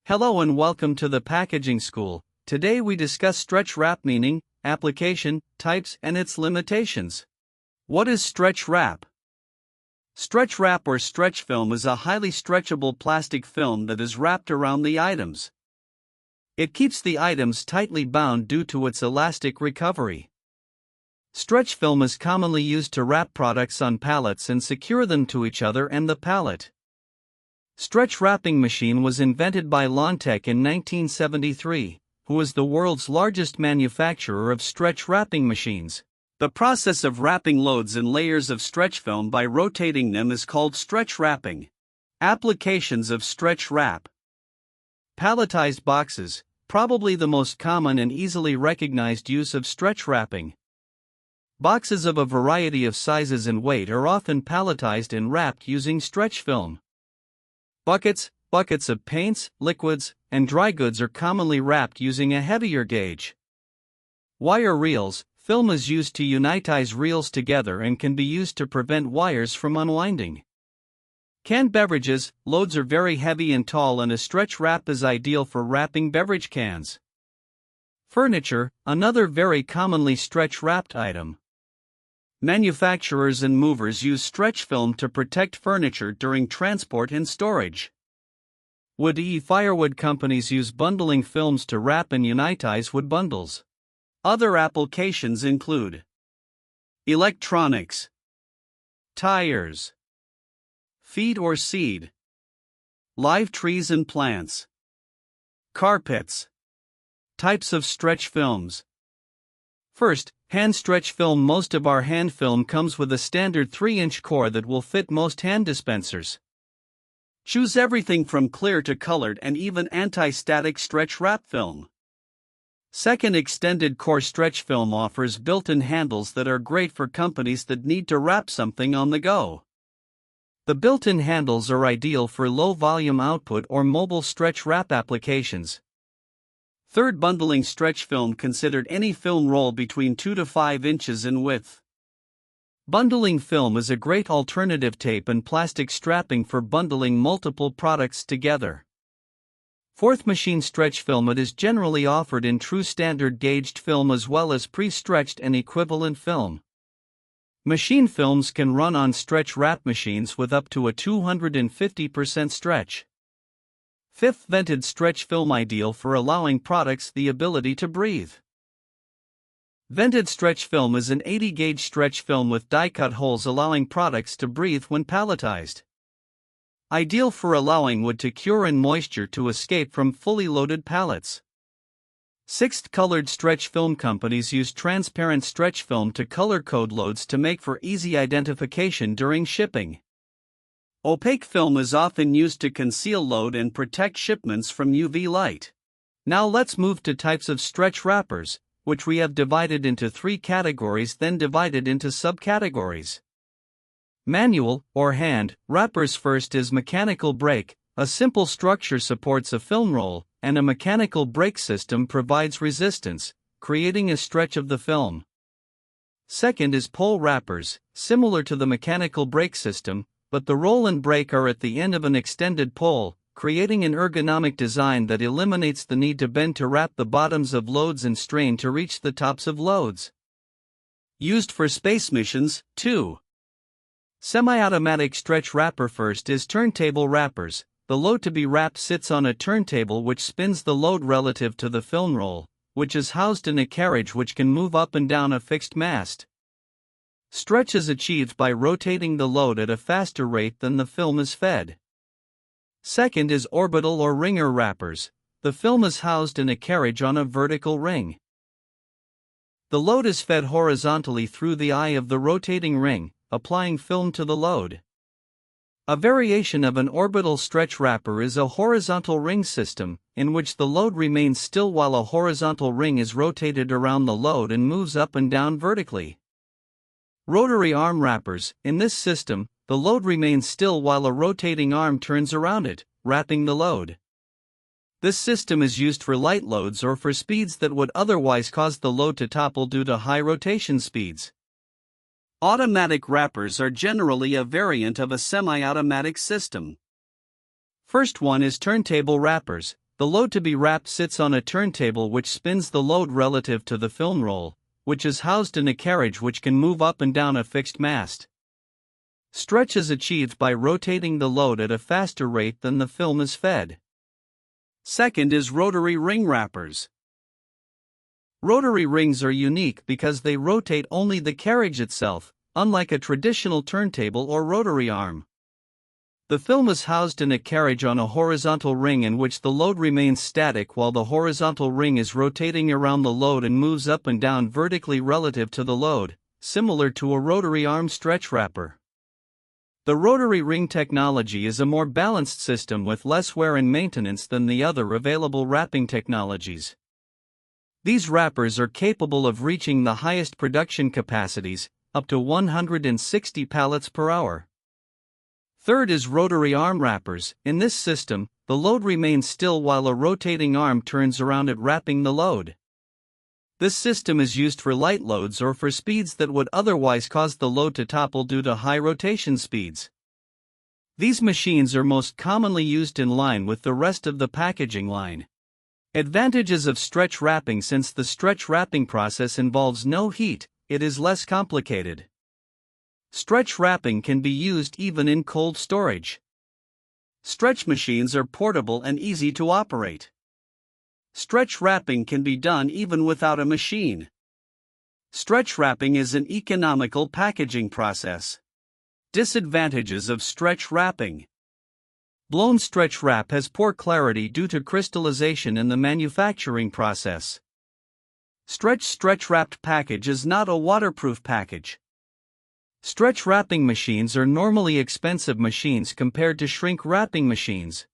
Hello and welcome to the Packaging School. Today we discuss stretch wrap meaning, application, types, and its limitations. What is stretch wrap? Stretch wrap or stretch film is a highly stretchable plastic film that is wrapped around the items. It keeps the items tightly bound due to its elastic recovery. Stretch film is commonly used to wrap products on pallets and secure them to each other and the pallet. Stretch wrapping machine was invented by Longtech in 1973, who is the world's largest manufacturer of stretch wrapping machines. The process of wrapping loads in layers of stretch film by rotating them is called stretch wrapping. Applications of stretch wrap. Palletized boxes, probably the most common and easily recognized use of stretch wrapping. Boxes of a variety of sizes and weight are often palletized and wrapped using stretch film. Buckets of paints, liquids, and dry goods are commonly wrapped using a heavier gauge. Wire reels. Film is used to unitize reels together and can be used to prevent wires from unwinding. Canned beverages. Loads are very heavy and tall and a stretch wrap is ideal for wrapping beverage cans. Furniture, another very commonly stretch wrapped item. Manufacturers and movers use stretch film to protect furniture during transport and storage. Firewood companies use bundling films to wrap and unitize wood bundles. Other applications include electronics, tires, feed or seed, live trees and plants, carpets. Types of stretch films. First, hand stretch film. Most of our hand film comes with a standard 3-inch core that will fit most hand dispensers. Choose everything from clear to colored and even anti-static stretch wrap film. Second, extended core stretch film offers built-in handles that are great for companies that need to wrap something on the go. The built-in handles are ideal for low-volume output or mobile stretch wrap applications. Third, bundling stretch film. Considered any film roll between 2 to 5 inches in width. Bundling film is a great alternative tape and plastic strapping for bundling multiple products together. Fourth, machine stretch film. It is generally offered in true standard gauged film as well as pre-stretched and equivalent film. Machine films can run on stretch wrap machines with up to a 250% stretch. Fifth, vented stretch film. Ideal for allowing products the ability to breathe. Vented stretch film is an 80-gauge stretch film with die-cut holes allowing products to breathe when palletized. Ideal for allowing wood to cure and moisture to escape from fully loaded pallets. Sixth, colored stretch film. Companies use transparent stretch film to color code loads to make for easy identification during shipping. Opaque film is often used to conceal load and protect shipments from UV light. Now let's move to types of stretch wrappers, which we have divided into 3 categories then divided into subcategories. Manual, or hand, wrappers. First is mechanical brake. A simple structure supports a film roll, and a mechanical brake system provides resistance, creating a stretch of the film. Second is pole wrappers, similar to the mechanical brake system, but the roll and brake are at the end of an extended pole, creating an ergonomic design that eliminates the need to bend to wrap the bottoms of loads and strain to reach the tops of loads. Used for space missions. 2. Semi-automatic stretch wrapper. First is turntable wrappers. The load to be wrapped sits on a turntable which spins the load relative to the film roll, which is housed in a carriage which can move up and down a fixed mast. Stretch is achieved by rotating the load at a faster rate than the film is fed. Second is orbital or ringer wrappers. The film is housed in a carriage on a vertical ring. The load is fed horizontally through the eye of the rotating ring, applying film to the load. A variation of an orbital stretch wrapper is a horizontal ring system, in which the load remains still while a horizontal ring is rotated around the load and moves up and down vertically. Rotary arm wrappers. In this system, the load remains still while a rotating arm turns around it, wrapping the load. This system is used for light loads or for speeds that would otherwise cause the load to topple due to high rotation speeds. Automatic wrappers are generally a variant of a semi-automatic system. First one is turntable wrappers. The load to be wrapped sits on a turntable which spins the load relative to the film roll, which is housed in a carriage which can move up and down a fixed mast. Stretch is achieved by rotating the load at a faster rate than the film is fed. Second is rotary ring wrappers. Rotary rings are unique because they rotate only the carriage itself, unlike a traditional turntable or rotary arm. The film is housed in a carriage on a horizontal ring in which the load remains static while the horizontal ring is rotating around the load and moves up and down vertically relative to the load, similar to a rotary arm stretch wrapper. The rotary ring technology is a more balanced system with less wear and maintenance than the other available wrapping technologies. These wrappers are capable of reaching the highest production capacities, up to 160 pallets per hour. Third is rotary arm wrappers. In this system, the load remains still while a rotating arm turns around it wrapping the load. This system is used for light loads or for speeds that would otherwise cause the load to topple due to high rotation speeds. These machines are most commonly used in line with the rest of the packaging line. Advantages of stretch wrapping: since the stretch wrapping process involves no heat, it is less complicated. Stretch wrapping can be used even in cold storage. Stretch machines are portable and easy to operate. Stretch wrapping can be done even without a machine. Stretch wrapping is an economical packaging process. Disadvantages of stretch wrapping: blown stretch wrap has poor clarity due to crystallization in the manufacturing process. Stretch wrapped package is not a waterproof package. Stretch wrapping machines are normally expensive machines compared to shrink wrapping machines.